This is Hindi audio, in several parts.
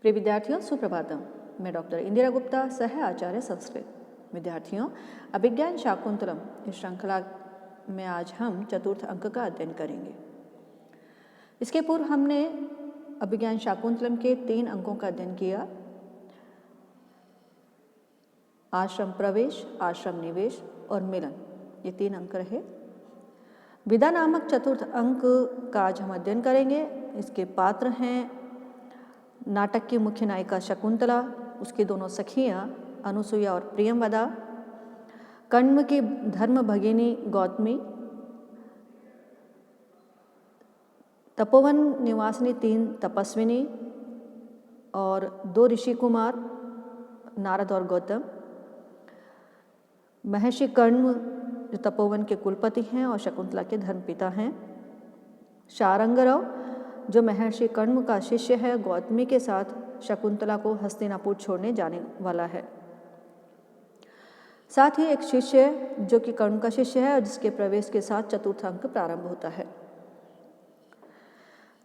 प्रिय विद्यार्थियों, सुप्रभातम। मैं डॉक्टर इंदिरा गुप्ता, सह आचार्य संस्कृत। विद्यार्थियों, अभिज्ञान शाकुंतलम इस श्रृंखला में आज हम चतुर्थ अंक का अध्ययन करेंगे। इसके पूर्व हमने अभिज्ञान शाकुंतलम के 3 अंकों का अध्ययन किया। आश्रम प्रवेश, आश्रम निवेश और मिलन, ये 3 अंक रहे। विदा नामक चतुर्थ अंक का आज हम अध्ययन करेंगे। इसके पात्र हैं नाटक की मुख्य नायिका शकुंतला, उसकी दोनों सखियाँ अनुसुईया और प्रियंवदा, कण्व की धर्म भगिनी गौतमी, तपोवन निवासिनी 3 तपस्विनी और 2 ऋषि कुमार नारद और गौतम, महर्षि कण्व जो तपोवन के कुलपति हैं और शकुंतला के धर्मपिता हैं, शारंगरव जो महर्षि कण्व का शिष्य है, गौतमी के साथ शकुंतला को हस्तिनापुर छोड़ने जाने वाला है। साथ ही एक शिष्य जो कि कण्व का शिष्य है और जिसके प्रवेश के साथ चतुर्थ अंक प्रारंभ होता है।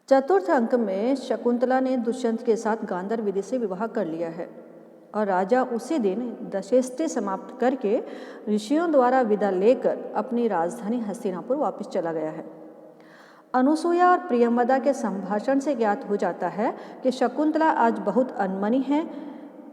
चतुर्थ अंक में शकुंतला ने दुष्यंत के साथ गांधार विधि से विवाह कर लिया है और राजा उसी दिन दशेष्टि समाप्त करके ऋषियों द्वारा विदा लेकर अपनी राजधानी हस्तिनापुर वापस चला गया है। अनुसुईया और प्रियंवदा के संभाषण से ज्ञात हो जाता है कि शकुंतला आज बहुत अनमनी है।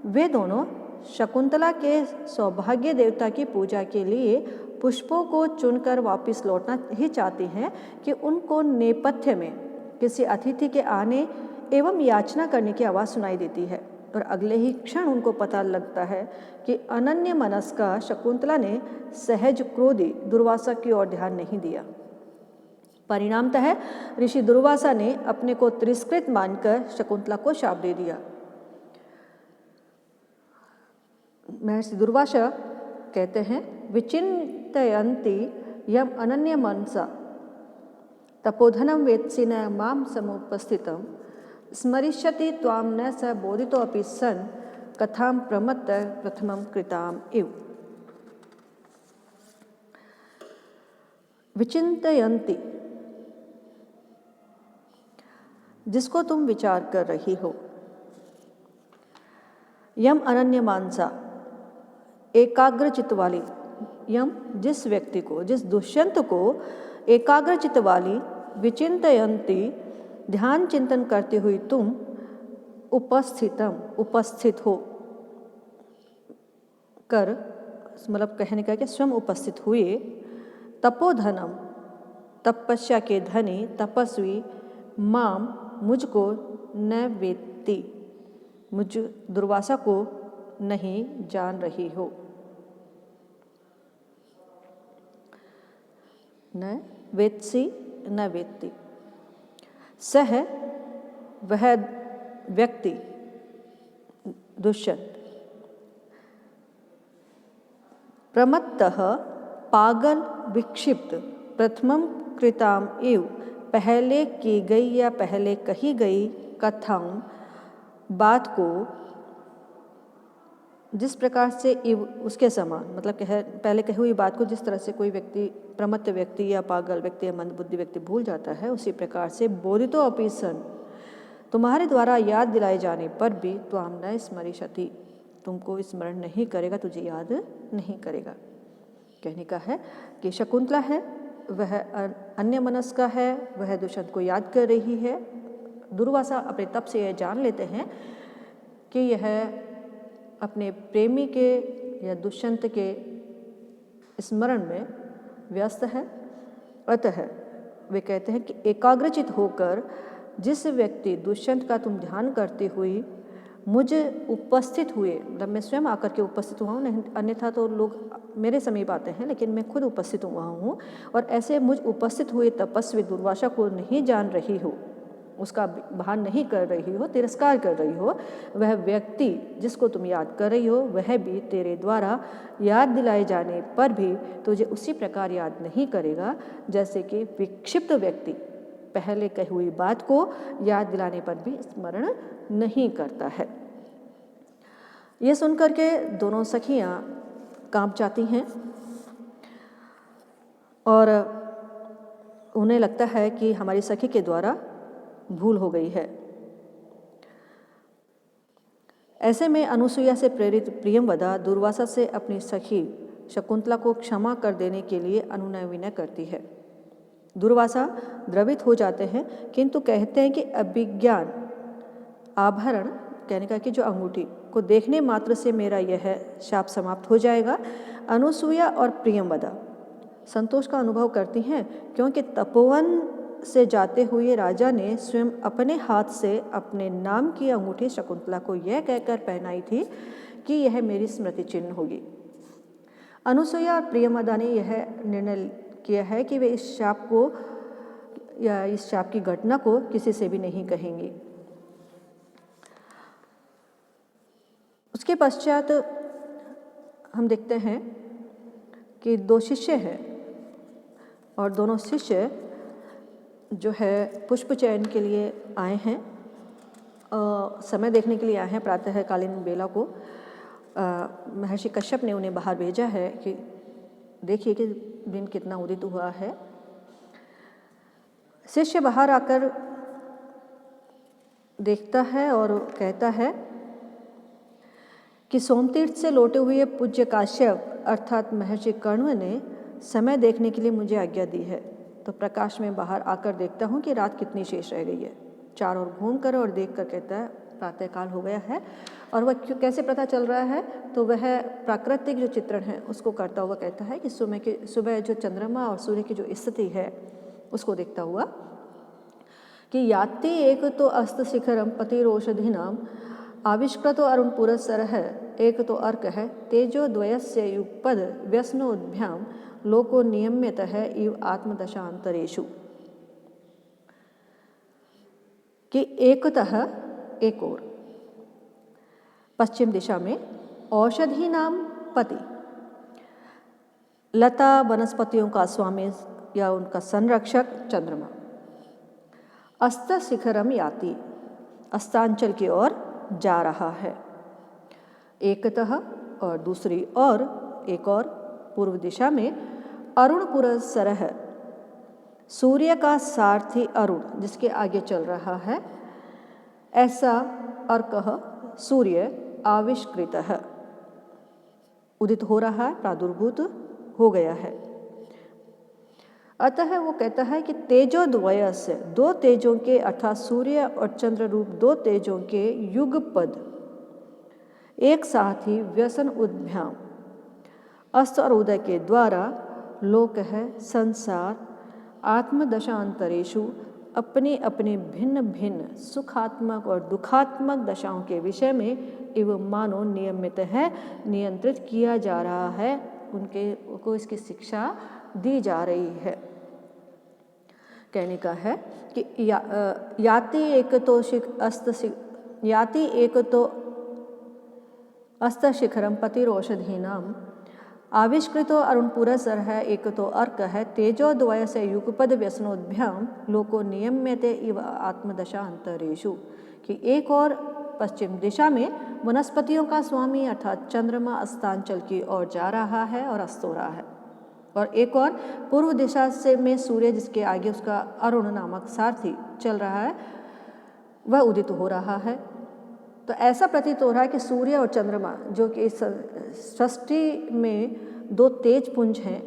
वे दोनों शकुंतला के सौभाग्य देवता की पूजा के लिए पुष्पों को चुनकर वापस लौटना ही चाहती हैं कि उनको नेपथ्य में किसी अतिथि के आने एवं याचना करने की आवाज़ सुनाई देती है और अगले ही क्षण उनको पता लगता है कि अनन्य मनस्का शकुंतला ने सहज क्रोधी दुर्वासा की ओर ध्यान नहीं दिया। परिणामतः ऋषि दुर्वासा ने अपने को तिरस्कृत मानकर शकुंतला को शाप दे दिया। महर्षि दुर्वासा कहते हैं, विचिन्तयन्ति यम अनन्य मनसा तपोधनम वेत्सि न माम समुपस्थितम स्मरिष्यति त्वाम न स बोधितोऽपि सन् कथां प्रमत्त प्रथमं कृताम इव। विचिन्तयन्ति, जिसको तुम विचार कर रही हो। यम अनन्य मानसा, एकाग्र चित्त वाली। यम जिस व्यक्ति को, जिस दुष्यंत को एकाग्र चित्त वाली, विचिन्तयन्ति ध्यान चिंतन करते हुए तुम, उपस्थितम उपस्थित हो कर, मतलब कहने का कि स्वयं उपस्थित हुए, तपोधनम तपस्या के धनी, तपस्वी, माम मुझको न वेत्ति मुझ दुर्वासा को नहीं जान रही हो। न वेत्सि न वेत्ति, सह वह व्यक्ति दुष्यंत, प्रमत्तः पागल विक्षिप्त, प्रथमम कृताम एव पहले की गई या पहले कही गई कथाओं बात को जिस प्रकार से इव उसके समान, मतलब पहले कही हुई बात को जिस तरह से कोई व्यक्ति, प्रमत्त व्यक्ति या पागल व्यक्ति या मंदबुद्धि व्यक्ति भूल जाता है, उसी प्रकार से बोधितो अपि सन्, तुम्हारे द्वारा याद दिलाए जाने पर भी त्वाम न स्मरिष्यति, तुमको स्मरण नहीं करेगा, तुझे याद नहीं करेगा। कहने का है कि शकुंतला है वह अन्य मनस्का है, वह दुष्यंत को याद कर रही है। दुर्वासा अपने तप से यह जान लेते हैं कि यह अपने प्रेमी के या दुष्यंत के स्मरण में व्यस्त है। अतः वे कहते हैं कि एकाग्रचित होकर जिस व्यक्ति दुष्यंत का तुम ध्यान करते हुए मुझ उपस्थित हुए, मतलब मैं स्वयं आकर के उपस्थित हुआ हूँ, नहीं अन्यथा तो लोग मेरे समीप आते हैं, लेकिन मैं खुद उपस्थित हुआ हूँ, और ऐसे मुझ उपस्थित हुए तपस्वी दुर्वासा को नहीं जान रही हो, उसका भान नहीं कर रही हो, तिरस्कार कर रही हो, वह व्यक्ति जिसको तुम याद कर रही हो वह भी तेरे द्वारा याद दिलाए जाने पर भी तुझे उसी प्रकार याद नहीं करेगा जैसे कि विक्षिप्त व्यक्ति पहले कही हुई बात को याद दिलाने पर भी स्मरण नहीं करता है। ये सुनकर के दोनों सखियाँ कांप जाती हैं और उन्हें लगता है कि हमारी सखी के द्वारा भूल हो गई है। ऐसे में अनुसुईया से प्रेरित प्रियंवदा दुर्वासा से अपनी सखी शकुंतला को क्षमा कर देने के लिए अनुनय विनय करती है। दुर्वासा द्रवित हो जाते हैं, किंतु कहते हैं कि अभिज्ञान आभरण, कहने का कि जो अंगूठी को देखने मात्र से मेरा यह शाप समाप्त हो जाएगा। अनुसुईया और प्रियंवदा संतोष का अनुभव करती हैं, क्योंकि तपोवन से जाते हुए राजा ने स्वयं अपने हाथ से अपने नाम की अंगूठी शकुंतला को यह कहकर पहनाई थी कि यह मेरी स्मृति चिन्ह होगी। अनुसुईया और प्रियंवदा ने यह निर्णय किया है कि वे इस शाप को या इस शाप की घटना को किसी से भी नहीं कहेंगी। उसके पश्चात हम देखते हैं कि दो शिष्य हैं और दोनों शिष्य जो है पुष्प चयन के लिए आए हैं, समय देखने के लिए आए हैं। प्रातःकालीन बेला को महर्षि कश्यप ने उन्हें बाहर भेजा है कि देखिए कि दिन कितना उदित हुआ है। शिष्य बाहर आकर देखता है और कहता है कि सोमतीर्थ से लौटे हुए पूज्य काश्यप अर्थात महर्षि कण्व ने समय देखने के लिए मुझे आज्ञा दी है, तो प्रकाश में बाहर आकर देखता हूँ कि रात कितनी शेष रह गई है। चारों ओर घूम कर और देख कर कहता है प्रातःकाल हो गया है। और वह कैसे पता चल रहा है, तो वह प्राकृतिक जो चित्रण है उसको करता हुआ कहता है कि सुबह जो चंद्रमा और सूर्य की जो स्थिति है उसको देखता हुआ कि याति एक तो अस्त शिखरम पतिरोषधि नाम आविष्कृतो अरुण पुरस्सर है, एक तो अर्क है तेजो द्वयस्य युगपद व्यसनोद्भ्याम लोको नियम्यत है इव आत्मदशांतरेषु। कि एकतः एक और पश्चिम दिशा में औषधि नाम पति, लता वनस्पतियों का स्वामी या उनका संरक्षक चंद्रमा, अस्त शिखरम याति अस्तांचल की ओर जा रहा है। एकतः और दूसरी और एक और पूर्व दिशा में अरुण पुरस्सरः सूर्य का सारथी अरुण जिसके आगे चल रहा है, ऐसा अर्कः सूर्य आविष्कृतः उदित हो रहा है, प्रादुर्भूत हो गया है। अतः वो कहता है कि तेजो द्वयस्य दो तेजों के अर्थात सूर्य और चंद्र रूप दो तेजों के युगपद एक साथ ही व्यसन उद्भ्याम अस्त और उदय के द्वारा लोक है संसार आत्मदशांतरेषु अपने अपने भिन्न भिन्न सुखात्मक और दुखात्मक दशाओं के विषय में एवं मानो नियमित है, नियंत्रित किया जा रहा है, उनके को इसकी शिक्षा दी जा रही है। कहने का है कि याति एक तो अस्त शिखरम पतिरोषधीनाम आविष्कृतो अरुण पुरस्सर है, एक तो अर्क है तेजो द्वय से युगपद व्यसनोद्भ्याम लोको नियम्यते इव आत्मदशा अंतरेषु। कि एक और पश्चिम दिशा में वनस्पतियों का स्वामी अर्थात चंद्रमा अस्तांचल की ओर जा रहा है और अस्त हो रहा है, और एक और पूर्व दिशा से में सूर्य जिसके आगे उसका अरुण नामक सारथी चल रहा है वह उदित हो रहा है। तो ऐसा प्रतीत हो रहा है कि सूर्य और चंद्रमा जो कि इस सृष्टि में दो तेज पुंज हैं,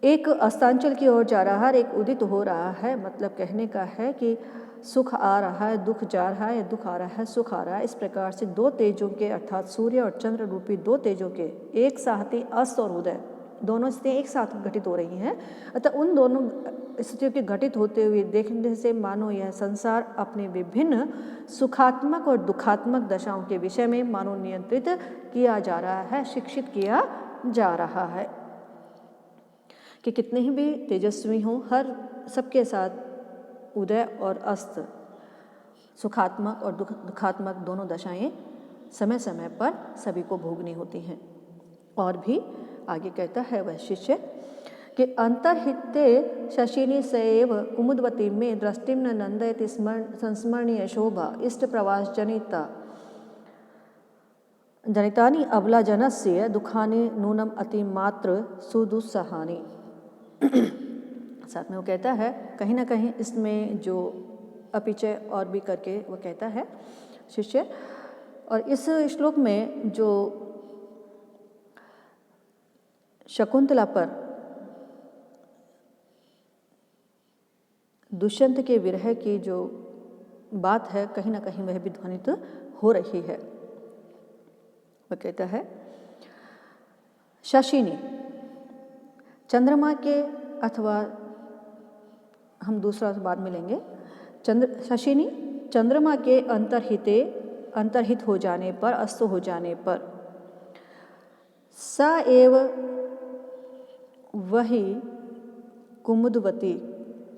एक अस्तांचल की ओर जा रहा है और एक उदित हो रहा है। मतलब कहने का है कि सुख आ रहा है, दुख जा रहा है, दुख आ रहा है, सुख आ रहा है। इस प्रकार से दो तेजों के अर्थात सूर्य और चंद्र रूपी दो तेजों के एक साथ ही अस्त और उदय दोनों स्थितियाँ एक साथ घटित हो रही हैं। अतः उन दोनों स्थितियों के घटित होते हुए देखने से मानो यह संसार अपने विभिन्न सुखात्मक और दुखात्मक दशाओं के विषय में मानो नियंत्रित किया जा रहा है, शिक्षित किया जा रहा है। कि कितने ही भी तेजस्वी हों, हर सबके साथ उदय और अस्त सुखात्मक और दुखात्मक दोनों दशाएं समय समय पर सभी को भोगनी होती हैं। और भी आगे कहता है वह शिष्य कि अंतर्हिते शशिनी सएव कुमुदवती में दृष्टिम न नंदयति संस्मरणीय शोभा इष्ट प्रवास जनितानि अबला जनस्य दुखानि नूनम अतिमात्र सुदुस्सहानि। साथ में वो कहता है कहीं ना कहीं इसमें जो अपिचय और भी करके वो कहता है शिष्य और इस श्लोक में जो शकुंतला पर दुष्यंत के विरह की जो बात है, कहीं ना कहीं वह भी ध्वनित हो रही है। वह कहता है, शशिनी चंद्रमा के, अथवा हम दूसरा बाद में लेंगे, शशिनी चंद्रमा के अंतर्हित हो जाने पर, अस्त हो जाने पर, सा एव वही कुमुदवती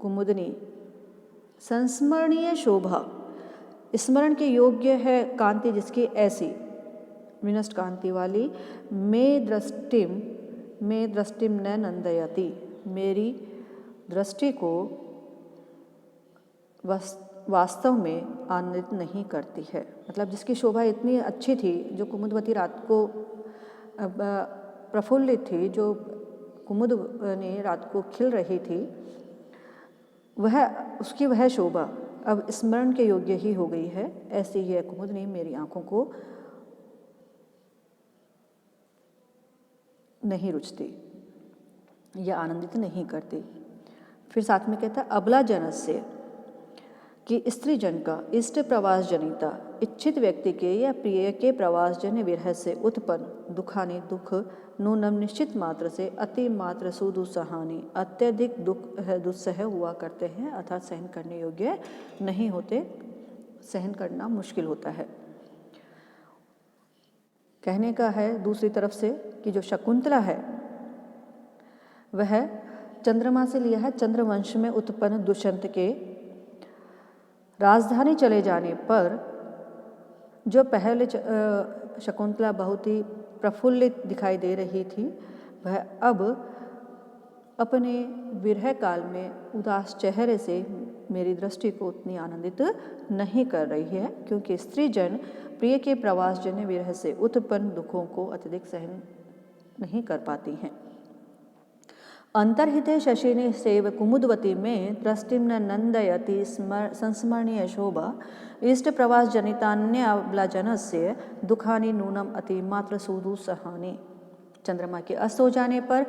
कुमुदनी संस्मरणीय शोभा, स्मरण के योग्य है कांति जिसकी ऐसी, विनष्ट कांति वाली, मे दृष्टिम न नंदयति, मेरी दृष्टि को वास्तव में आनंदित नहीं करती है। मतलब जिसकी शोभा इतनी अच्छी थी, जो कुमुदवती रात को प्रफुल्लित थी, जो कुमुद ने रात को खिल रही थी, उसकी वह शोभा अब स्मरण के योग्य ही हो गई है। ऐसी ही कुमुदनी मेरी आंखों को नहीं रुचती या आनंदित नहीं करती। फिर साथ में कहता, अबला जनस्य कि स्त्री जन का इष्ट प्रवास जनिता, इच्छित व्यक्ति के या प्रिय के प्रवास जन्य विरह से उत्पन्न दुखानी दुख नूनम निश्चित मात्र से अति मात्र सुदुस्सहानी, अत्यधिक दुस्सह हुआ करते हैं, अर्थात सहन करने योग्य नहीं होते, सहन करना मुश्किल होता है। कहने का है दूसरी तरफ से कि जो शकुंतला है वह चंद्रमा से लिया है, चंद्रवंश में उत्पन्न दुष्यंत के राजधानी चले जाने पर जो पहले शकुंतला बहुत ही प्रफुल्लित दिखाई दे रही थी, वह अब अपने विरह काल में उदास चेहरे से मेरी दृष्टि को उतनी आनंदित नहीं कर रही है, क्योंकि स्त्री जन प्रिय के प्रवास जन्य विरह से उत्पन्न दुखों को अत्यधिक सहन नहीं कर पाती हैं। अंतर्हिते शशिने सेव कुमुदवती में दृष्टिम न नंदयति संस्मरणीय शोभा, इष्ट प्रवास जनितान्य अबलाजनस्य दुखानि नूनम अति मात्र सुदुस्सहानि। चंद्रमा के अस्त हो जाने पर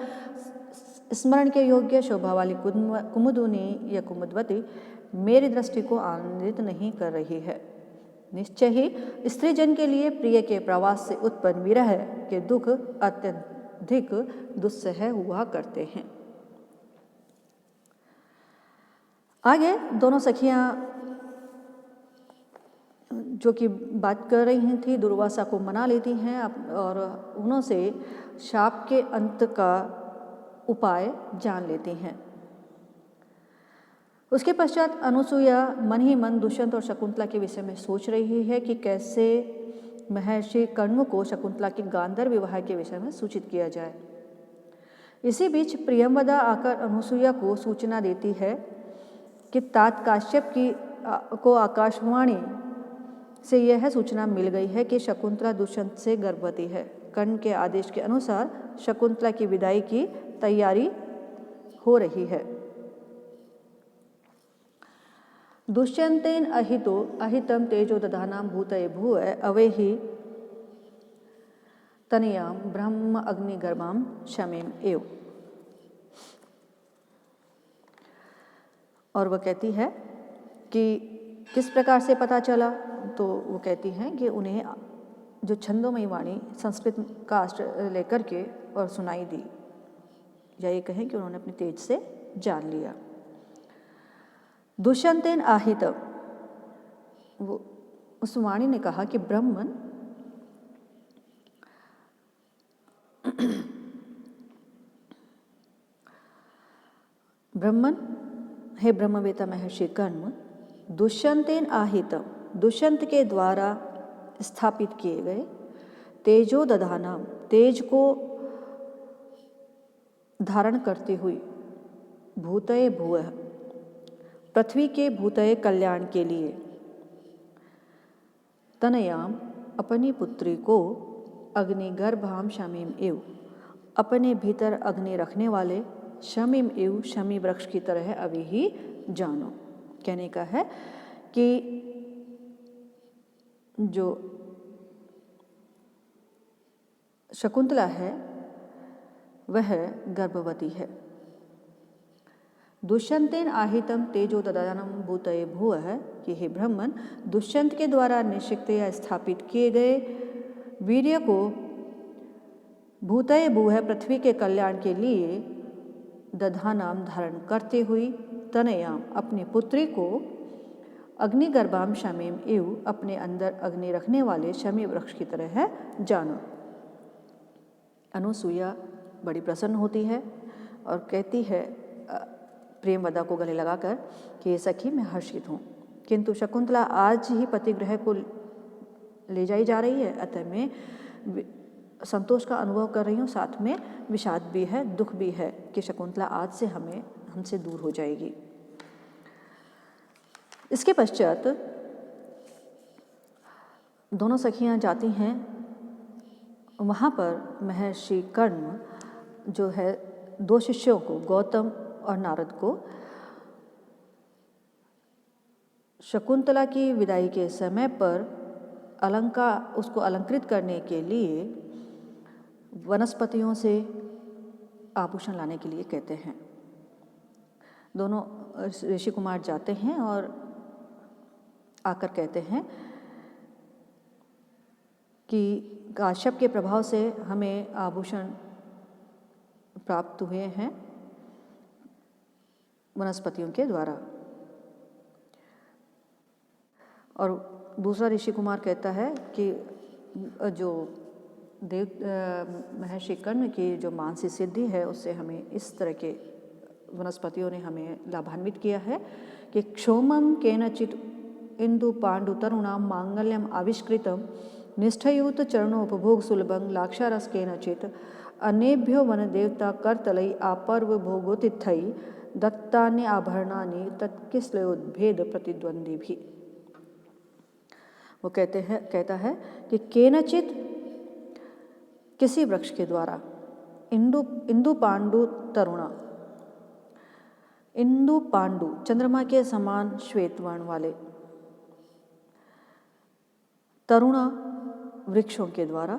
स्मरण के योग्य शोभा वाली कुमुदुनी या कुमुदवती मेरी दृष्टि को आनंदित नहीं कर रही है। निश्चय ही स्त्री जन के लिए प्रिय के प्रवास से उत्पन्न विरह के दुख अत्यधिक दुस्सह हुआ करते हैं। आगे दोनों सखियां जो कि बात कर रही थी दुर्वासा को मना लेती हैं और उन्हों से शाप के अंत का उपाय जान लेती हैं। उसके पश्चात अनुसूया मन ही मन दुष्यंत और शकुंतला के विषय में सोच रही है कि कैसे महर्षि कण्व को शकुंतला के गांधर्व विवाह के विषय में सूचित किया जाए। इसी बीच प्रियंवदा आकर अनुसूया को सूचना देती है कि तात काश्यप को आकाशवाणी से यह सूचना मिल गई है कि शकुंतला दुष्यंत से गर्भवती है। कर्ण के आदेश के अनुसार शकुंतला की विदाई की तैयारी हो रही है। दुष्यंतेन अहितम तेजो दधानाम भूतये भूय अवेहि तनयाम ब्रह्म अग्निगर्भाम शमीम एव। और वह कहती है कि किस प्रकार से पता चला, तो वो कहती हैं कि उन्हें जो छंदोमयी वाणी संस्कृत का लेकर के और सुनाई दी, या ये कहें कि उन्होंने अपने तेज से जान लिया। दुष्यंतेन आहित, वो उस वाणी ने कहा कि ब्रह्मन हे ब्रह्मवेता महर्षि कण्व, दुष्यंतेन आहितम, दुष्यंत के द्वारा स्थापित किए गए, तेजो दधानाम, तेज को धारण करती हुई, भूतये भूयः, पृथ्वी के भूतये कल्याण के लिए, तनयाम, अपनी पुत्री को, अग्निगर्भाम शमीम एव, अपने भीतर अग्नि रखने वाले, शमीम एव, शमी वृक्ष की तरह अभी ही जानो। कहने का है कि जो शकुंतला है वह गर्भवती है। दुष्यंतेन आहितम तेजो ददानम भूतये भुवः कि हे ब्राह्मण, दुष्यंत के द्वारा निश्चितया स्थापित किए गए वीर्य को भूतये भुवः पृथ्वी के कल्याण के लिए दधानाम धारण करते हुई तनयाम अपनी पुत्री को अग्निगर्भाम शमीम एव अपने अंदर अग्नि रखने वाले शमी वृक्ष की तरह है जानो। अनुसुईया बड़ी प्रसन्न होती है और कहती है प्रेमवदा को गले लगाकर कि सखी मैं हर्षित हूँ, किंतु शकुंतला आज ही पतिगृह को ले जाई जा रही है, अतः मैं संतोष का अनुभव कर रही हूँ, साथ में विषाद भी है, दुख भी है कि शकुंतला आज से हमसे दूर हो जाएगी। इसके पश्चात दोनों सखियाँ जाती हैं। वहाँ पर महर्षि कर्ण जो है दो शिष्यों को, गौतम और नारद को, शकुंतला की विदाई के समय पर उसको अलंकृत करने के लिए वनस्पतियों से आभूषण लाने के लिए कहते हैं। दोनों ऋषि कुमार जाते हैं और आकर कहते हैं कि काश्यप के प्रभाव से हमें आभूषण प्राप्त हुए हैं वनस्पतियों के द्वारा। और दूसरा ऋषि कुमार कहता है कि जो महर्षि कर्ण की जो मानसिक सिद्धि है उससे हमें इस तरह के वनस्पतियों ने हमें लाभान्वित किया है कि क्षोमम केनचित इंदु पांडु तरुणाम मांगल्यम आविष्कृतम निष्ठयूत चरणोपभोग सुलभं लाक्षारस केनचित अनेभ्यो वनदेवता करतलई आपर्व भोगोतिथई दत्तानि आभरणानि तत्किसलयोद्भेद प्रतिद्वंदी भी। वो कहता है कि केनचित किसी वृक्ष के द्वारा, इंदु पांडु तरुणा, इंदु पांडु चंद्रमा के समान श्वेत वर्ण वाले तरुणा वृक्षों के द्वारा,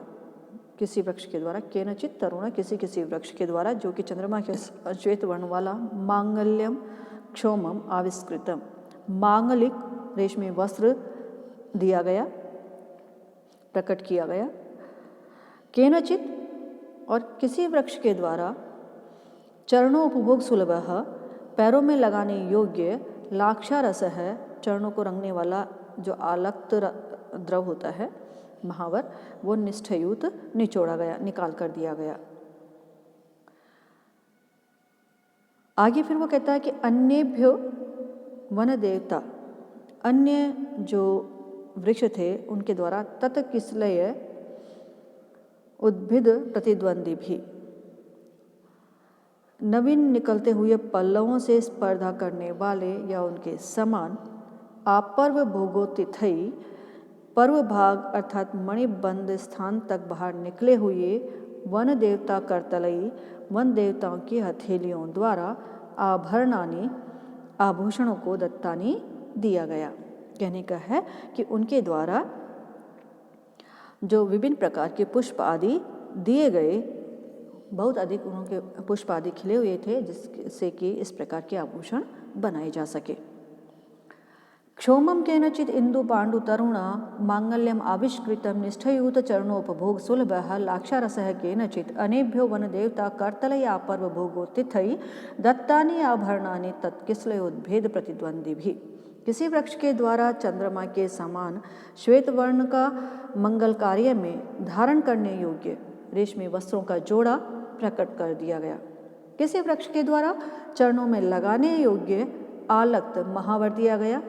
किसी वृक्ष के द्वारा, केनचित तरुणा किसी वृक्ष के द्वारा जो कि चंद्रमा के श्वेत वर्ण वाला, मांगल्यम क्षोमम आविष्कृतम, मांगलिक रेशमी वस्त्र दिया गया, प्रकट किया गया। केनचित और किसी वृक्ष के द्वारा चरणों उपभोग सुलभ, पैरों में लगाने योग्य, लाक्षा रस है, चरणों को रंगने वाला जो आलक्त द्रव होता है महावर, वो निष्ठयूत निचोड़ा गया, निकाल कर दिया गया। आगे फिर वो कहता है कि अन्येभ्यो वन देवता, अन्य जो वृक्ष थे उनके द्वारा तत्किसलय उद्भिद प्रतिद्वंदी भी, नवीन निकलते हुए पल्लवों से स्पर्धा करने वाले या उनके समान, आपर्व भोगोतिथई पर्व भाग अर्थात मणिबंध स्थान तक बाहर निकले हुए वन देवता करतलई, वन देवताओं की हथेलियों द्वारा आभरणानि आभूषणों को दत्तानी दिया गया। कहने का है कि उनके द्वारा जो विभिन्न प्रकार के पुष्प आदि दिए गए, बहुत अधिक उनके पुष्प आदि खिले हुए थे जिससे कि इस प्रकार के आभूषण बनाए जा सके। क्षोमम केनचित इंदु पांडु तरुणा मांगल्यम आविष्कृतम निष्ठयूत चरणोपभोग सुलभः लाक्षारसः केनचित अनेभ्यो वन देवता करतलय आपर्व भोगोतिथई दत्तानि आभरणानि तत्किसलयोद्भेद प्रतिद्वंदी भी। किसी वृक्ष के द्वारा चंद्रमा के समान श्वेत वर्ण का मंगल कार्य में धारण करने योग्य रेशमी वस्त्रों का जोड़ा प्रकट कर दिया गया। किसी वृक्ष के द्वारा चरणों में लगाने योग्य आलक्त महावर दिया गया।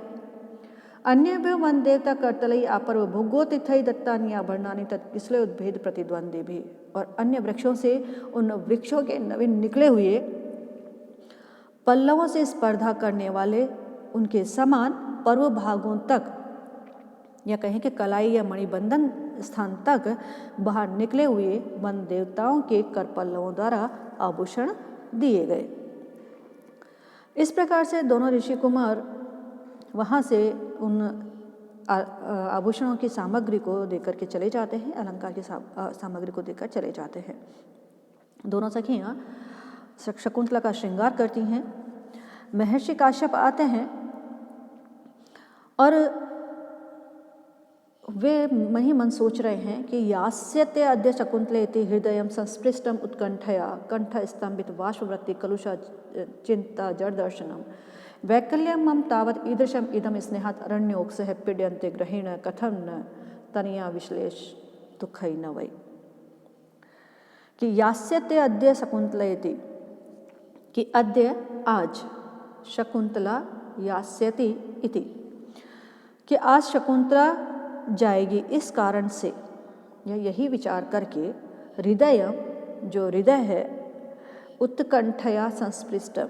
अन्य भी वन देवता करतलई आपर्व भोगोतिथई दत्तानि आभरणानि तत्किसलयोद्भेद प्रतिद्वंदी भी, और अन्य वृक्षों से उन वृक्षों के नवीन निकले हुए पल्लवों से स्पर्धा करने वाले उनके समान पर्व भागों तक, या कहें कि कलाई या मणिबंधन स्थान तक बाहर निकले हुए वन देवताओं के कर पल्लवों द्वारा आभूषण दिए गए। इस प्रकार से दोनों ऋषि कुमार वहाँ से उन आभूषणों की सामग्री को देकर के चले जाते हैं, अलंकार की सामग्री को देकर चले जाते हैं। दोनों सखियाँ शकुंतला का श्रृंगार करती हैं। महर्षि काश्यप आते हैं और वे मन ही मन सोच रहे हैं कि यास्यते अद्य शकुंतलेति हृदयं संस्पृष्टम उत्कंठया कंठ स्तंभित वाष्पवृत्ति कलुषा चिंता जड़दर्शनम वैकल्यम मम तावत ईदृशम इदम स्नेहात् अरण्योक्सः पीड्यन्ते ग्रहेण कथम न तनिया विश्लेष दुःखै न वै। कि यास्यते अद्य शकुंतलेति, कि अद्य आज, शकुंतला यास्यति इति, कि आज शकुंतला जाएगी इस कारण से, या यही विचार करके, हृदय, जो हृदय है, उत्कंठया संस्पृष्ट,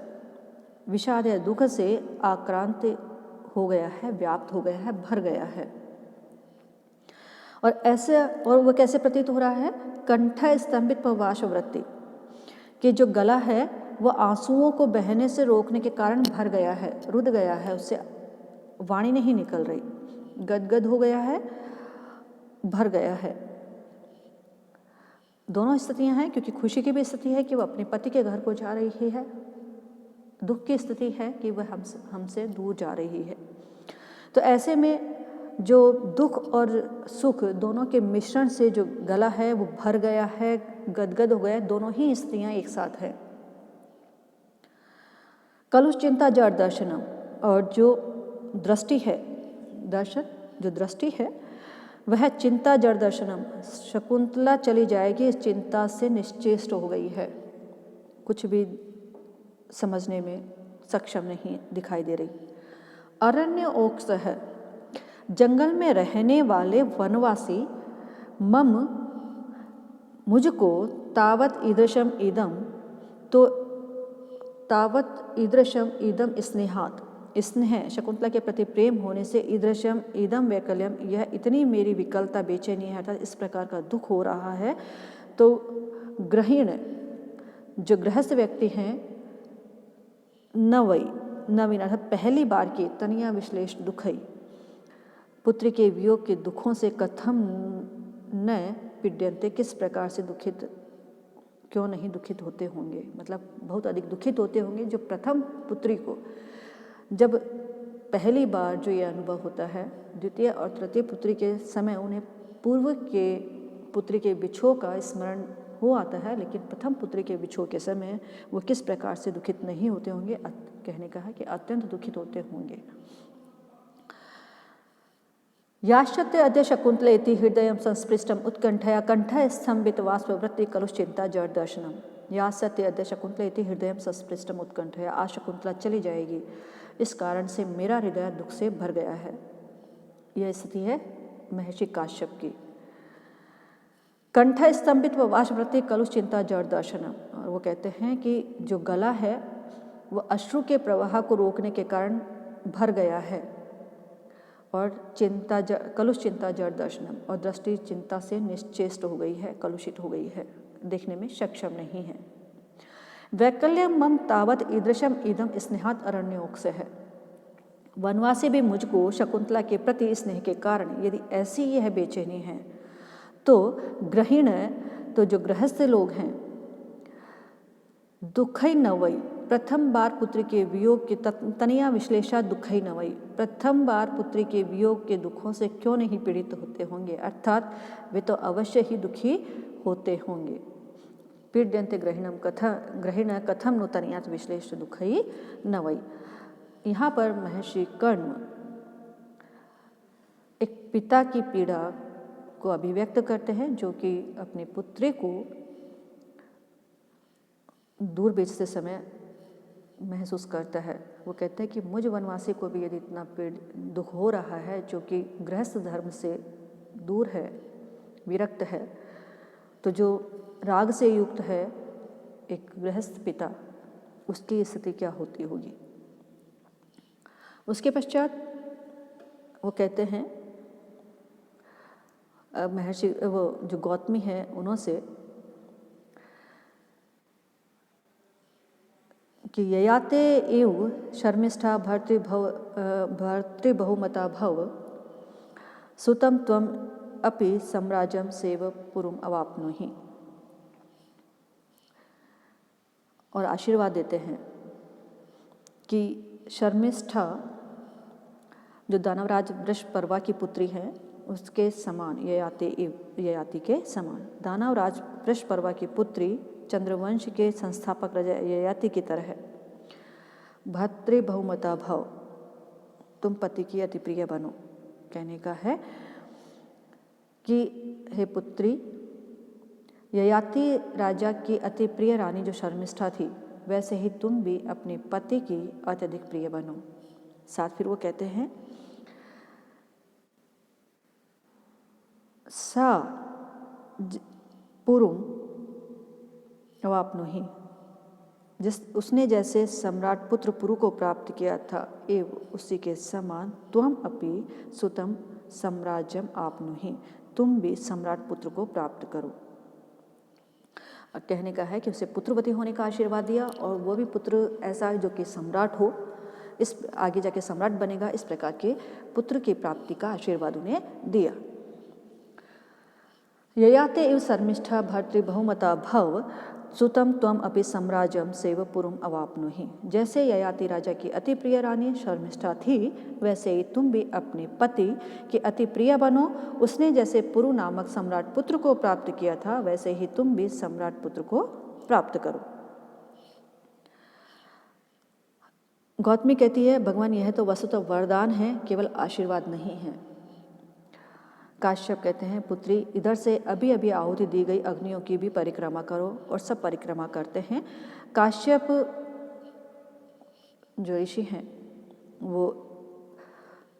विषाद या दुख से आक्रांत हो गया है, व्याप्त हो गया है, भर गया है। और ऐसे, और वह कैसे प्रतीत हो रहा है? कंठ स्तंभित पर वाष्पवृत्ति, कि जो गला है वह आंसुओं को बहने से रोकने के कारण भर गया है, रुध गया है, उससे वाणी नहीं निकल रही, गदगद हो गया है, भर गया है। दोनों स्थितियां हैं, क्योंकि खुशी की भी स्थिति है कि वह अपने पति के घर को जा रही है, दुख की स्थिति है कि वह हमसे दूर जा रही है। तो ऐसे में जो दुख और सुख दोनों के मिश्रण से जो गला है वो भर गया है, गदगद हो गया है, दोनों ही स्त्रियां एक साथ है। कलुष चिंता जड़ दर्शनम, और जो दृष्टि है, दर्शन जो दृष्टि है वह चिंता जड़ दर्शनम, शकुंतला चली जाएगी इस चिंता से निश्चेष्ट हो गई है, कुछ भी समझने में सक्षम नहीं दिखाई दे रही। अरण्य ओक्ष है, जंगल में रहने वाले वनवासी, मम मुझको तावत ईदृशम इदम, तो तावत ईदृशम इदम स्नेहात, स्नेह शकुंतला के प्रति प्रेम होने से, ईदृशम इदम वैकल्यम, यह इतनी मेरी विकलता बेचैनी है, अर्थात इस प्रकार का दुख हो रहा है। तो ग्रहीण, जो गृहस्थ व्यक्ति हैं, नवीन अर्थात पहली बार की, तनिया विश्लेष दुखई, पुत्री के वियोग के दुखों से कथम न पीड्यन्ते, किस प्रकार से दुखित, क्यों नहीं दुखित होते होंगे, मतलब बहुत अधिक दुखित होते होंगे। जो प्रथम पुत्री को, जब पहली बार जो ये अनुभव होता है, द्वितीय और तृतीय पुत्री के समय उन्हें पूर्व के पुत्री के विछोह का स्मरण हो आता है, लेकिन प्रथम पुत्री के विछोह के समय वो किस प्रकार से दुखित नहीं होते होंगे, कहने का है कि अत्यंत दुखित होते होंगे। याश्चते अद्य शकुंतलेति हृदयं संस्पृष्टम उत्कंठया कंठ स्तंभित वाष्पवृत्ति कलुषचिंता जड़ दर्शनम। याश्चते अद्य शकुंतलेति हृदयं संस्पृष्टम उत्कंठया, आज शकुंतला चली जाएगी इस कारण से मेरा हृदय दुख से भर गया है। यह स्थिति है महर्षि काश्यप की। कंठ स्तंभित व वाष्पवृत्ति कलुषचिंता जड़ दर्शनम, और वो कहते हैं कि जो गला है वह अश्रु के प्रवाह को रोकने के कारण भर गया है, और कलुष चिंता जड़ दर्शनम, और दृष्टि चिंता से निश्चेष्ट हो गई है, कलुषित हो गई है, देखने में सक्षम नहीं है। वैकल्यम मम तावत ईदृशम इदम स्नेहात् अरण्योक्ष है, वनवासी भी मुझको शकुंतला के प्रति स्नेह के कारण यदि ऐसी यह बेचैनी है, तो ग्रहीण, तो जो गृहस्थ लोग हैं, दुखई नवई, प्रथम बार पुत्री के वियोग के तनिया विश्लेषा दुखई नवई, प्रथम बार पुत्री के वियोग के दुखों से क्यों नहीं पीड़ित होते होंगे, अर्थात वे तो अवश्य ही दुखी होते होंगे। पीड्यन्ते ग्रहीण कथम नु तनियात विश्लेष दुखई नवई। यहाँ पर महर्षि कर्ण एक पिता की पीड़ा को अभिव्यक्त करते हैं, जो कि अपनी पुत्री को दूर बेचते समय महसूस करता है। वो कहते हैं कि मुझ वनवासी को भी यदि इतना दुख हो रहा है, जो कि गृहस्थ धर्म से दूर है, विरक्त है, तो जो राग से युक्त है एक गृहस्थ पिता, उसकी स्थिति क्या होती होगी। उसके पश्चात वो कहते हैं, महर्षि वो जो गौतमी है उन्होंने कि ययाते एव शर्मिष्ठा भर्तृबहुमता भव सुतं त्वम अपि सम्राज्यम सेव पुरुम अवाप्नुहि। और आशीर्वाद देते हैं कि शर्मिष्ठा जो दानवराज वृषपर्वा की पुत्री है उसके समान ययाति के समान। दानवराज वृषपर्वा की पुत्री चंद्रवंश के संस्थापक राजा ययाति की तरह है। भद्रे बहुमता भव, तुम पति की अति प्रिय बनो। कहने का है कि हे पुत्री, ययाति राजा की अति प्रिय रानी जो शर्मिष्ठा थी, वैसे ही तुम भी अपने पति की अत्यधिक प्रिय बनो। साथ फिर वो कहते हैं सा पुरुम अवाप्नुहि, उसने जैसे सम्राट पुत्र पुरु को प्राप्त किया था एवं उसी के समान त्वम अपि सुतम सम्राज्यम आपनुहि, तुम भी सम्राट पुत्र को प्राप्त करो। कहने का है कि उसे पुत्रवती होने का आशीर्वाद दिया और वो भी पुत्र ऐसा है जो कि सम्राट हो, इस आगे जाके सम्राट बनेगा, इस प्रकार के पुत्र की प्राप्ति का आशीर्वाद उन्हें दिया। ययाते इव शर्मिष्ठा भर्तृ बहुमता भव सुतम त्वम अपि सम्राज्यम सेव पुरुम अवाप्नुहि। जैसे ययाति राजा की अति प्रिय रानी शर्मिष्ठा थी, वैसे ही तुम भी अपने पति की अति प्रिय बनो। उसने जैसे पुरु नामक सम्राट पुत्र को प्राप्त किया था, वैसे ही तुम भी सम्राट पुत्र को प्राप्त करो। गौतमी कहती है भगवान यह तो वस्तुतः वरदान है, केवल आशीर्वाद नहीं है। काश्यप कहते हैं पुत्री, इधर से अभी अभी आहुति दी गई अग्नियों की भी परिक्रमा करो, और सब परिक्रमा करते हैं। काश्यप जो ऋषि हैं वो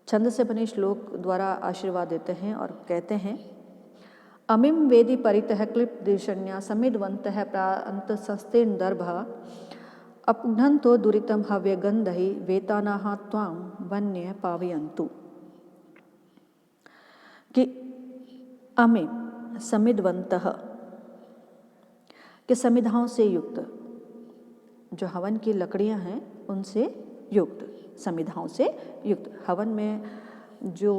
छंद से बने श्लोक द्वारा आशीर्वाद देते हैं और कहते हैं अमिम वेदी परितः क्लिप दिशन्या समिदवंतः प्रांत सस्तेन दर्भा अपघ्नन्तो दुरितम हव्य गंधहि वेतानाः त्वां वन्य पावयन्तु। कि अमे समिधवंतः, कि समिधाओं से युक्त, जो हवन की लकड़ियां हैं उनसे युक्त, समिधाओं से युक्त। हवन में जो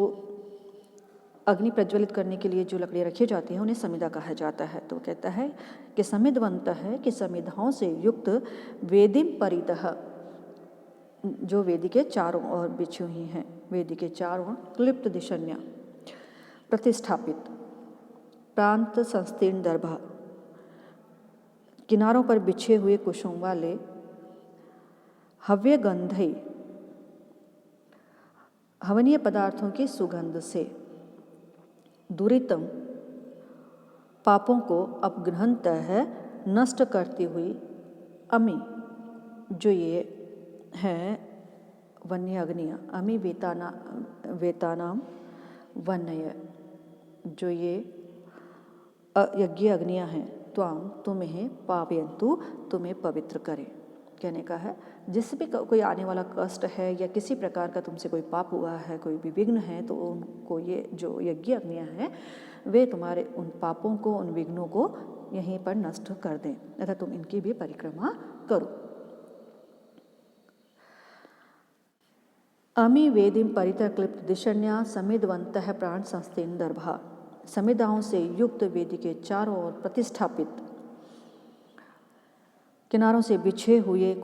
अग्नि प्रज्वलित करने के लिए जो लकड़ियां रखी जाती हैं उन्हें समिधा कहा जाता है। तो कहता है कि समिधवंत है कि समिधाओं से युक्त वेदिम परितः, जो वेदी के चारों ओर बिछी हुई हैं, वेदी के चारों ओर क्लिप्त दिशन्या प्रतिष्ठापित, प्रांत संस्तीर्ण दर्भा, किनारों पर बिछे हुए कुशों वाले, हव्य गंधई, हवनीय पदार्थों की सुगंध से, दुरितम, पापों को अपघ्नन्तः नष्ट करती हुई, अमी, जो ये हैं वन्य अग्नियाँ, अमी वेतानाम वन्य, जो ये यज्ञ अग्नियाँ हैं, त्वां तुम्हें पावयन्तु, तुम्हें पवित्र करें। कहने का है जिस भी कोई आने वाला कष्ट है या किसी प्रकार का तुमसे कोई पाप हुआ है, कोई भी विघ्न है, तो उनको ये जो यज्ञ अग्नियाँ हैं वे तुम्हारे उन पापों को, उन विघ्नों को यहीं पर नष्ट कर दें, अतः तुम इनकी भी परिक्रमा करो। अमी वेदिम परितः क्लिप्त दिशन्या समिधवंतः प्राण संस्तेन दर्भा, समिधाओं से युक्त वेदी के चारों ओर प्रतिष्ठापित, किनारों से बिछे हुए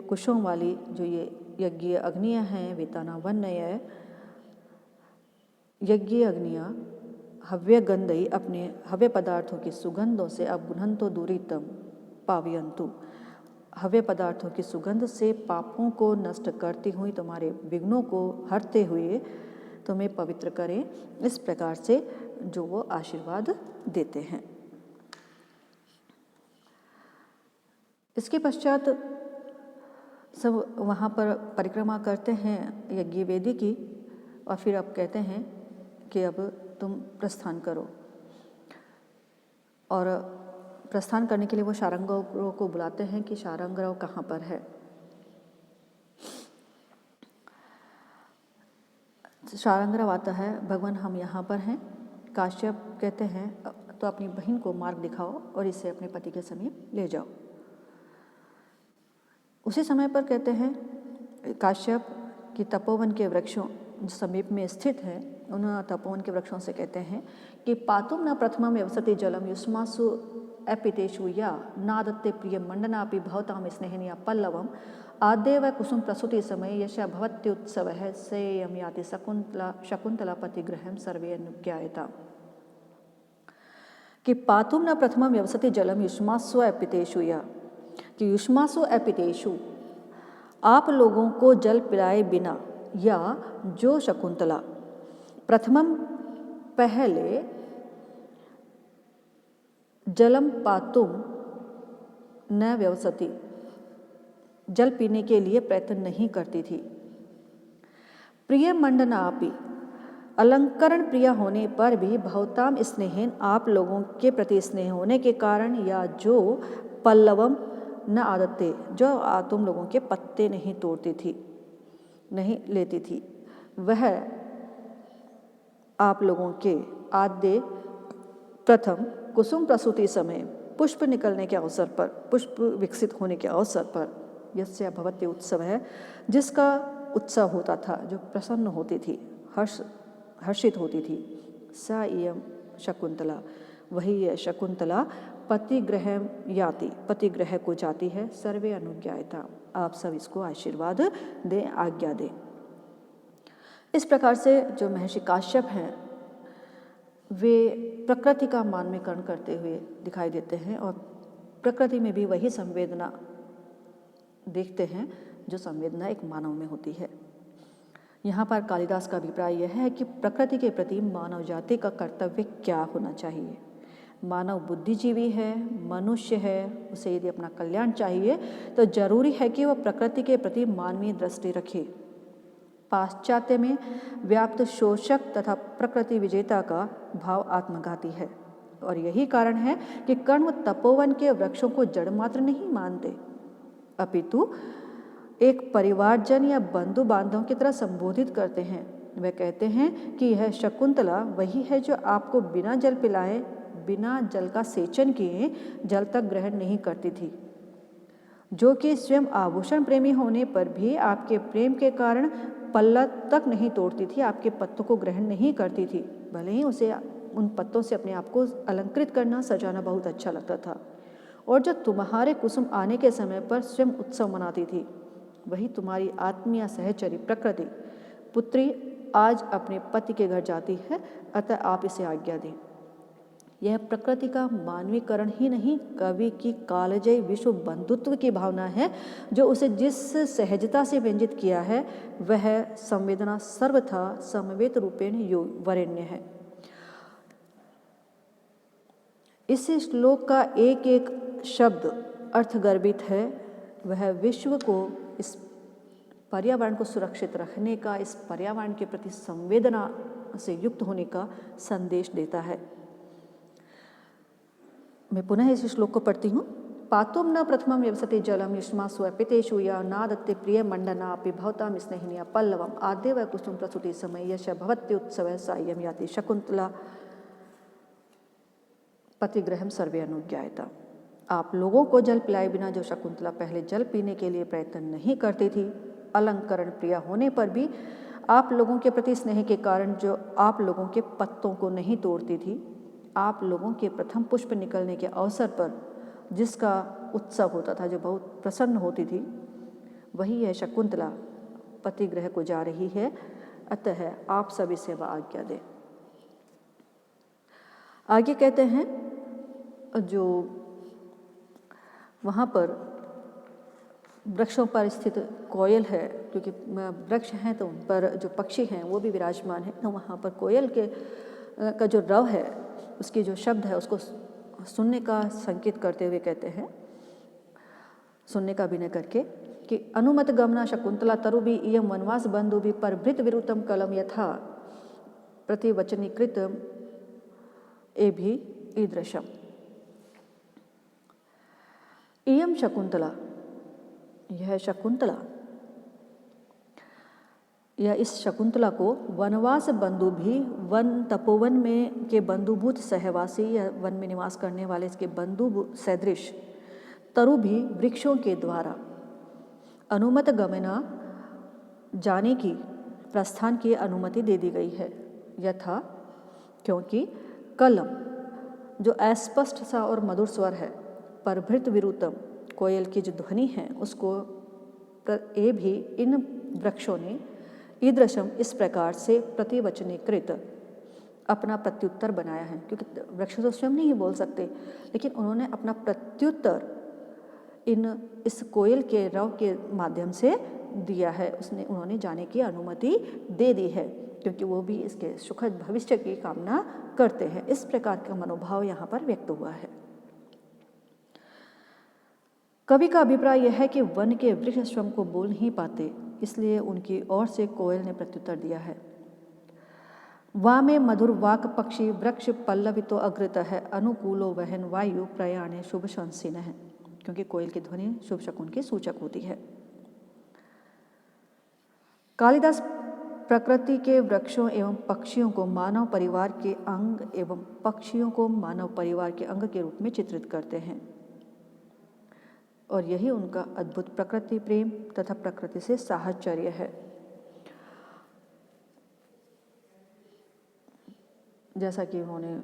कुशों वाली जो ये यज्ञ अग्नियाँ हैं, वेताना वन्य, यज्ञ अग्नियाँ हव्य गंधई, अपने हव्य पदार्थों की सुगंधों से अपघ्नन्तो दुरितम पावयन्तु, हव्य पदार्थों की सुगंध से पापों को नष्ट करती हुई, तुम्हारे विघ्नों को हरते हुए तुम्हें पवित्र करें। इस प्रकार से जो वो आशीर्वाद देते हैं। इसके पश्चात सब वहाँ पर परिक्रमा करते हैं यज्ञ वेदी की, और फिर अब कहते हैं कि अब तुम प्रस्थान करो। और प्रस्थान करने के लिए वो शारंगराव को बुलाते हैं कि शारंगराव कहाँ पर है। शारंगराव आता है, भगवान हम यहाँ पर हैं। काश्यप कहते हैं तो अपनी बहन को मार्ग दिखाओ और इसे अपने पति के समीप ले जाओ। उसी समय पर कहते हैं काश्यप की तपोवन के वृक्षों जो समीप में स्थित हैं उन तपोवन के वृक्षों से कहते हैं कि पातुम न प्रथमम व्यवसति जलम युष्मासु एपितेषु या नादत्ते प्रिय मंडनापि भवताम स्नेहिनिया पल्लवम आद्यव कुसुम प्रसूति समय यशा भवत्युत्सव है सेयम याति शकुंतला पतिग्रहम सर्वे अनुज्ञायता। कि पातुम न प्रथमम व्यवसति जलम युष्मासु एपितेषु या कि युष्मासु एपितेषु आप लोगों को जल पिलाए बिना या जो शकुंतला प्रथमम पहले जलम पातुम न व्यवसति जल पीने के लिए प्रयत्न नहीं करती थी। प्रिय मंडनापि अलंकरण प्रिय होने पर भी भवताम स्नेहन आप लोगों के प्रति स्नेह होने के कारण या जो पल्लवम न आदते जो तुम लोगों के पत्ते नहीं तोड़ती थी नहीं लेती थी, वह आप लोगों के आद्य प्रथम कुसुम प्रसूति समय पुष्प निकलने के अवसर पर पुष्प विकसित होने के अवसर पर यस्य भवत्य उत्सव है जिसका उत्सव होता था, जो प्रसन्न होती थी, हर्षित होती थी। सा इयं शकुंतला वही है शकुंतला पतिग्रह याति पतिग्रह को जाती है सर्वे अनुज्ञायता आप सब इसको आशीर्वाद दें आज्ञा दें। इस प्रकार से जो महर्षि काश्यप हैं वे प्रकृति का मानवीकरण करते हुए दिखाई देते हैं और प्रकृति में भी वही संवेदना देखते हैं जो संवेदना एक मानव में होती है। यहाँ पर कालिदास का अभिप्राय यह है कि प्रकृति के प्रति मानव जाति का कर्तव्य क्या होना चाहिए। मानव बुद्धिजीवी है, मनुष्य है, उसे यदि अपना कल्याण चाहिए तो जरूरी है कि वह प्रकृति के प्रति मानवीय दृष्टि रखे। पाश्चात्य में व्याप्त शोषक तथा प्रकृति विजेता का भाव आत्मघाती है और यही कारण है कि कण्व तपोवन के वृक्षों को जड़ मात्र नहीं मानते, अपितु एक परिवारजन या बंधु बांधव की तरह संबोधित करते हैं। वह कहते हैं कि यह शकुंतला वही है जो आपको बिना जल पिलाए, बिना जल का सेचन किए जल तक ग्रहण नहीं करती थी, जो कि स्वयं आभूषण प्रेमी होने पर भी आपके प्रेम के कारण पल्ला तक नहीं तोड़ती थी, आपके पत्तों को ग्रहण नहीं करती थी, भले ही उसे उन पत्तों से अपने आप को अलंकृत करना सजाना बहुत अच्छा लगता था। और जो तुम्हारे कुसुम आने के समय पर स्वयं उत्सव मनाती थी, वही तुम्हारी आत्मीय सहचरी प्रकृति पुत्री आज अपने पति के घर जाती है, अतः आप इसे आज्ञा दें। यह प्रकृति का मानवीकरण ही नहीं, कवि की कालजयी विश्व बंधुत्व की भावना है जो उसे जिस सहजता से व्यंजित किया है वह संवेदना सर्वथा समवेत रूपेण वरेण्य है। इस श्लोक का एक एक शब्द अर्थगर्भित है। वह विश्व को, इस पर्यावरण को सुरक्षित रखने का, इस पर्यावरण के प्रति संवेदना से युक्त होने का संदेश देता है। मैं पुनः इस श्लोक को पढ़ती हूँ। पातुम न प्रथमम व्यवसति जलम युष्मासु एपितेषु या नादत्ते प्रिय मंडनापि भवताम स्नेहिनिया पल्लवम आद्यव कुसुम प्रसूति समय यश भवत्युत्सव सायं याति शकुंतला पतिग्रहम सर्वे अनुज्ञायता। आप लोगों को जल पिलाए बिना जो शकुंतला पहले जल पीने के लिए प्रयत्न नहीं करती थी, अलंकरण प्रिय होने पर भी आप लोगों के प्रति स्नेह के कारण जो आप लोगों के पत्तों को नहीं तोड़ती थी, आप लोगों के प्रथम पुष्प निकलने के अवसर पर जिसका उत्सव होता था, जो बहुत प्रसन्न होती थी, वही है शकुंतला पतिग्रह को जा रही है, अतः आप सभी सेवा आज्ञा दें। आगे कहते हैं जो वहाँ पर वृक्षों पर स्थित कोयल है, क्योंकि वृक्ष हैं तो उन पर जो पक्षी हैं वो भी विराजमान है, तो वहाँ पर कोयल के का जो रव है, उसकी जो शब्द है, उसको सुनने का संकेत करते हुए कहते हैं, सुनने का अभिनय करके कि अनुमत गमना शकुंतला तरुभि इयं वनवास बंधुभि परभृत विरुतम कलम यथा प्रतिवचनीकृत एभि ईदृशम। इयं शकुंतला, यह शकुंतला या इस शकुंतला को वनवास बंधु भी, वन तपोवन में के बंधुभूत सहवासी या वन में निवास करने वाले इसके बंधु सदृश तरु भी वृक्षों के द्वारा अनुमत गमना जाने की, प्रस्थान की अनुमति दे दी गई है। यथा, क्योंकि कलम जो अस्पष्ट सा और मधुर स्वर है, परभृत विरुतम कोयल की जो ध्वनि है उसको ये भी इन वृक्षों ने ईदृशम इस प्रकार से प्रतिवचनीकृत अपना प्रत्युत्तर बनाया है। क्योंकि वृक्ष तो स्वयं नहीं बोल सकते, लेकिन उन्होंने अपना प्रत्युत्तर इस कोयल के रव के माध्यम से दिया है। उन्होंने जाने की अनुमति दे दी है, क्योंकि वो भी इसके सुखद भविष्य की कामना करते हैं। इस प्रकार का मनोभाव यहाँ पर व्यक्त हुआ है। कवि का अभिप्राय यह है कि वन के वृक्ष स्वयं को बोल नहीं पाते, इसलिए उनकी ओर से कोयल ने प्रत्युत्तर दिया है। वामे मधुर वाक पक्षी वृक्ष पल्लवितो अग्रत है, अनुकूलो वहन वायु प्रयाणे शुभ शंसिन है। क्योंकि कोयल की ध्वनि शुभ शकुन की सूचक होती है। कालिदास प्रकृति के वृक्षों एवं पक्षियों को मानव परिवार के अंग एवं पक्षियों को मानव परिवार के अंग के रूप में चित्रित करते हैं, और यही उनका अद्भुत प्रकृति प्रेम तथा प्रकृति से साहचर्य है। जैसा कि उन्होंने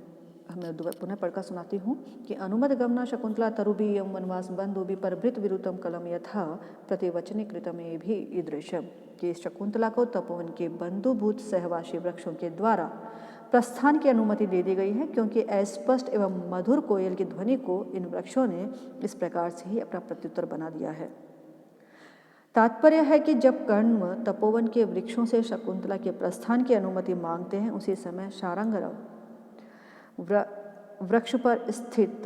मैं पुनः पढ़कर सुनाती हूँ कि अनुमद गमना शकुंतला तरुभी यम वनवास बंधुभी परभृत विरुतम कलम यथा प्रतिवचनी कृतमे भी ईदृशम, कि शकुंतला को तपोवन के बंधुभूत सहवासी वृक्षों के द्वारा प्रस्थान की अनुमति दे दी गई है, क्योंकि अस्पष्ट एवं मधुर कोयल की ध्वनि को इन वृक्षों ने इस प्रकार से ही अपना प्रत्युत्तर बना दिया है। तात्पर्य है कि जब कर्ण तपोवन के वृक्षों से शकुंतला के प्रस्थान की अनुमति मांगते हैं, उसी समय शारंगरव वृक्ष पर स्थित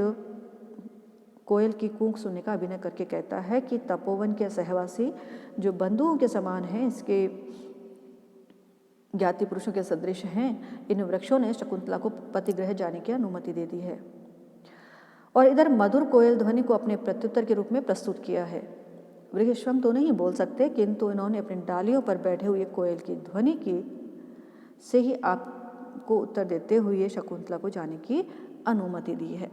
कोयल की कूक सुनने का अभिनय करके कहता है कि तपोवन के सहवासी जो बंधुओं के समान हैं, इसके ज्ञाति पुरुषों के सदृश हैं, इन वृक्षों ने शकुंतला को पतिगृह जाने की अनुमति दे दी है। और इधर मधुर कोयल ध्वनि को अपने प्रत्युत्तर के रूप में प्रस्तुत किया है। वृक्ष स्वयं तो नहीं बोल सकते, किंतु इन्होंने अपनी डालियों पर बैठे हुए कोयल की ध्वनि की से ही आपको उत्तर देते हुए शकुंतला को जाने की अनुमति दी है।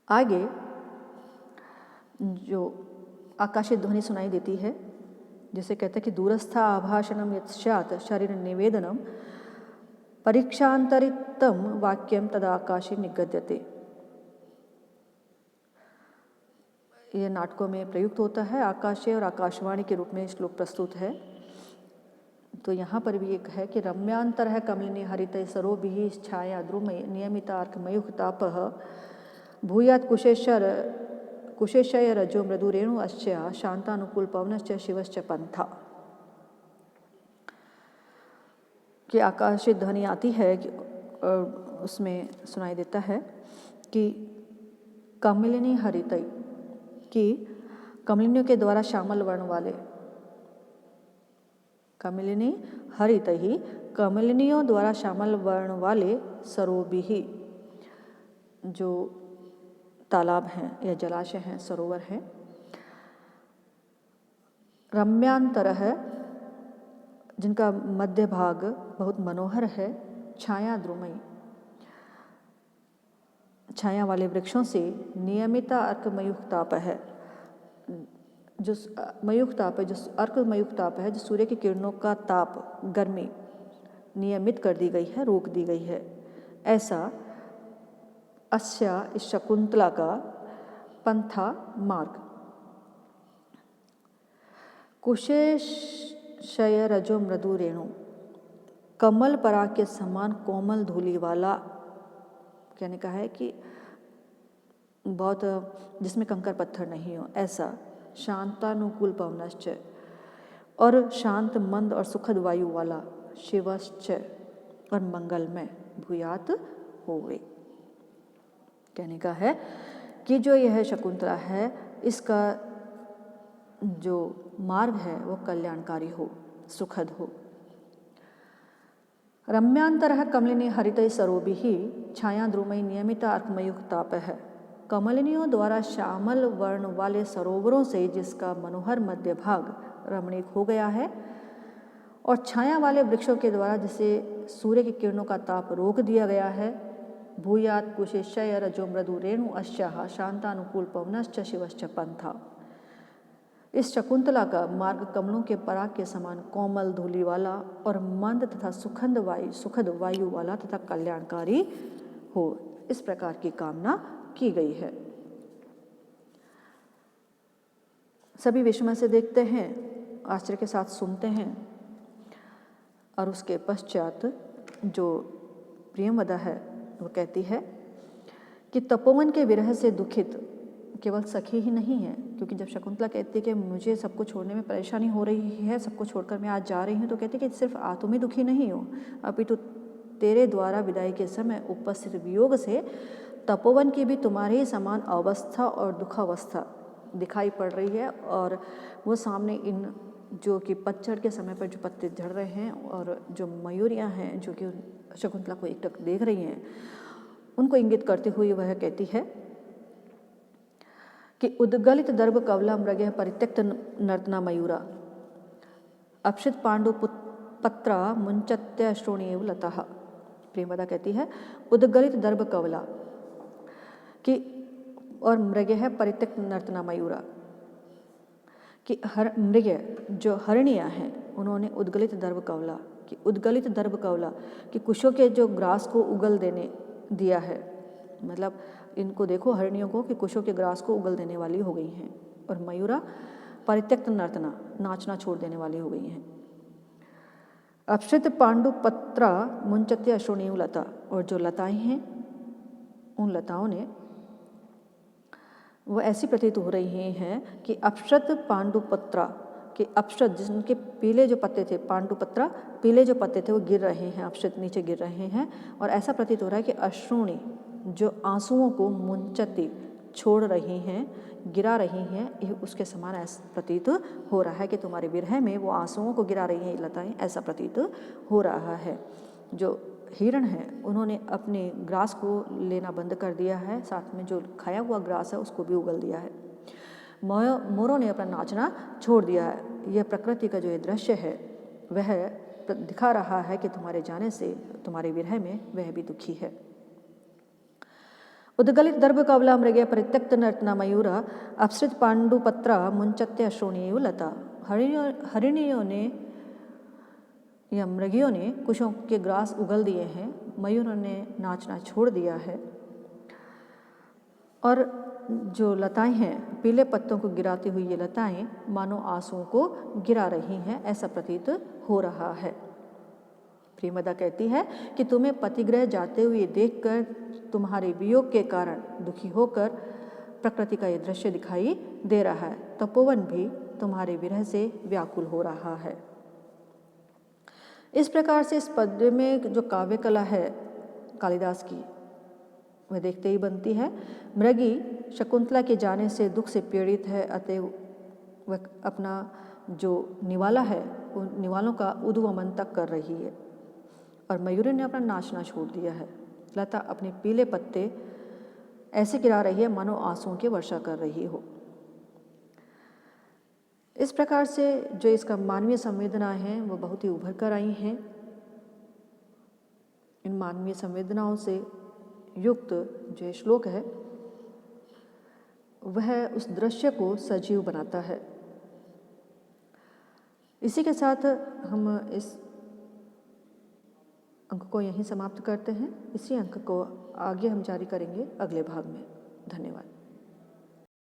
आगे जो आकाशीय ध्वनि सुनाई देती है, जिसे कहते हैं कि दूरस्था आभाषणम यत्स्यात् शरीर निवेदनम परीक्षांतरितम वाक्यम तदा आकाशे निगद्यते। यह नाटकों में प्रयुक्त होता है। आकाशीय और आकाशवाणी के रूप में श्लोक प्रस्तुत है। तो यहाँ पर भी एक है कि रम्यांतर है कमलिनी हरित सरोभिः छाया द्रुम नियमितार्क मयुक्तापः भूयात् कुशेशय रजो मृदुरेणु अश्च शांतानुकूल पवनश्च शिवश्च पंथा। कि आकाशीय ध्वनि आती है कि उसमें सुनाई देता है कि कमलिनी हरितई, कि कमलिनियों के द्वारा श्यामल वर्ण वाले, कमलिनी हरितई कमलिनियों द्वारा श्यामल वर्ण वाले सरोभिः, जो तालाब हैं या जलाशय हैं, सरोवर हैं। रम्यांतर है, जिनका मध्य भाग बहुत मनोहर है। छाया द्रुमयी, छाया वाले वृक्षों से नियमिता अर्क मयुक्ताप है, जो मयुक्ताप है, जो अर्क मयुक्ताप है, जो सूर्य की किरणों का ताप गर्मी नियमित कर दी गई है, रोक दी गई है। ऐसा अस्या इस शकुंतला का पंथा मार्ग। कुशेशय रजो मृदु रेणु, कमल पराग के समान कोमल धूली वाला, कहने का है कि बहुत जिसमें कंकर पत्थर नहीं हो, ऐसा शांतानुकूल पवनश्च, और शांत मंद और सुखद वायु वाला, शिवश्च और मंगलमय, भूयात होवे। कहने का है कि जो यह शकुंतला है, इसका जो मार्ग है वो कल्याणकारी हो, सुखद हो। रम्यांतर कमलिनी हरितई सरोभिः छाया द्रुमयी नियमिता अर्कमयुक्ताप है, कमलिनियों द्वारा श्यामल वर्ण वाले सरोवरों से जिसका मनोहर मध्य भाग रमणीक हो गया है, और छाया वाले वृक्षों के द्वारा जिसे सूर्य की किरणों का ताप रोक दिया गया है। भूयात कुशेशय रजो मृदु रेणु अश्चाः शांतानुकूल पवनश्च शिवश्च पंथा। इस शकुंतला का मार्ग कमलों के पराग के समान कोमल धूलि वाला और मंद तथा सुखद वायु वाला तथा कल्याणकारी हो, इस प्रकार की कामना की गई है। सभी विस्मय से देखते हैं, आश्चर्य के साथ सुनते हैं और उसके पश्चात जो प्रियमदा है वो कहती है कि तपोवन के विरह से दुखित केवल सखी ही नहीं है, क्योंकि जब शकुंतला कहती है कि मुझे सबको छोड़ने में परेशानी हो रही है, सबको छोड़कर मैं आज जा रही हूँ, तो कहती है कि सिर्फ तुम ही दुखी नहीं हो, अपितु तेरे द्वारा विदाई के समय उपस्थित वियोग से तपोवन की भी तुम्हारे ही समान अवस्था और दुखावस्था दिखाई पड़ रही है। और वो सामने इन जो कि पतझड़ के समय पर जो पत्ते झड़ रहे हैं और जो मयूरियाँ हैं जो कि शकुंतला को एकटक देख रही हैं, उनको इंगित करते हुए वह कहती है कि उद्गलित दर्भ कवला मृग परित्यक्त नर्तना मयूरा अक्षित पांडु पत्रा मुंचत्य श्रोणीय लता। प्रेमदा कहती है उद्गलित दर्भ कवला कि और मृग है परित्यक्त नर्तना मयूरा कि मृग जो हरणियाँ हैं उन्होंने उद्गलित दर्भ कवला कि कुशों के जो ग्रास को उगल देने दिया है, मतलब इनको देखो हरणियों को कि कुशों के ग्रास को उगल देने वाली हो गई हैं, और मयूरा परित्यक्त नर्तना नाचना छोड़ देने वाली हो गई हैं। अक्षित पांडु पत्रा मुंचत्य अश्रोणीय लता, और जो लताएं हैं उन लताओं ने वो ऐसी प्रतीत हो रही हैं कि अक्षत पांडुपत्रा कि अक्षत जिनके पीले जो पत्ते थे, पांडुपत्रा पीले जो पत्ते थे वो गिर रहे हैं, अक्षत नीचे गिर रहे हैं, और ऐसा प्रतीत हो रहा है कि अश्रुणी जो आंसुओं को मुंचती छोड़ रही हैं, गिरा रही हैं, ये उसके समान ऐसा प्रतीत हो रहा है कि तुम्हारे विरह में वो आंसुओं को गिरा रही हैं लताएं, ऐसा प्रतीत हो रहा है। जो हिरण है उन्होंने अपने ग्रास को लेना बंद कर दिया है, साथ में जो खाया हुआ ग्रास है उसको भी उगल दिया है। मोरों ने अपना नाचना छोड़ दिया है। यह प्रकृति का जो ये दृश्य है वह दिखा रहा है कि तुम्हारे जाने से तुम्हारे विरह में वह भी दुखी है। उद्गलित दर्भ कवला मृग परित्यक्त नर्तना मयूरा अपसृत पांडुपत्रा मुंचत्य अश्रोणीय लता। हरिणियों ने या मृगियों ने कुशों के ग्रास उगल दिए हैं, मयूरों ने नाचना छोड़ दिया है, और जो लताएं हैं पीले पत्तों को गिराती हुई ये लताएं मानो आंसुओं को गिरा रही हैं, ऐसा प्रतीत हो रहा है। प्रेमदा कहती है कि तुम्हें पतिगृह जाते हुए देखकर तुम्हारे वियोग के कारण दुखी होकर प्रकृति का ये दृश्य दिखाई दे रहा है, तपोवन भी तुम्हारे विरह से व्याकुल हो रहा है। इस प्रकार से इस पद्य में जो काव्य कला है कालिदास की वह देखते ही बनती है। मृगी शकुंतला के जाने से दुख से पीड़ित है, अतएव वह अपना जो निवाला है उन निवालों का उद्वमन तक कर रही है, और मयूरी ने अपना नाचना छोड़ दिया है। लता अपने पीले पत्ते ऐसे गिरा रही है मानो आंसुओं की वर्षा कर रही हो। इस प्रकार से जो इसका मानवीय संवेदनाएं हैं वो बहुत ही उभर कर आई हैं। इन मानवीय संवेदनाओं से युक्त जो श्लोक है वह उस दृश्य को सजीव बनाता है। इसी के साथ हम इस अंक को यहीं समाप्त करते हैं। इसी अंक को आगे हम जारी करेंगे अगले भाग में। धन्यवाद।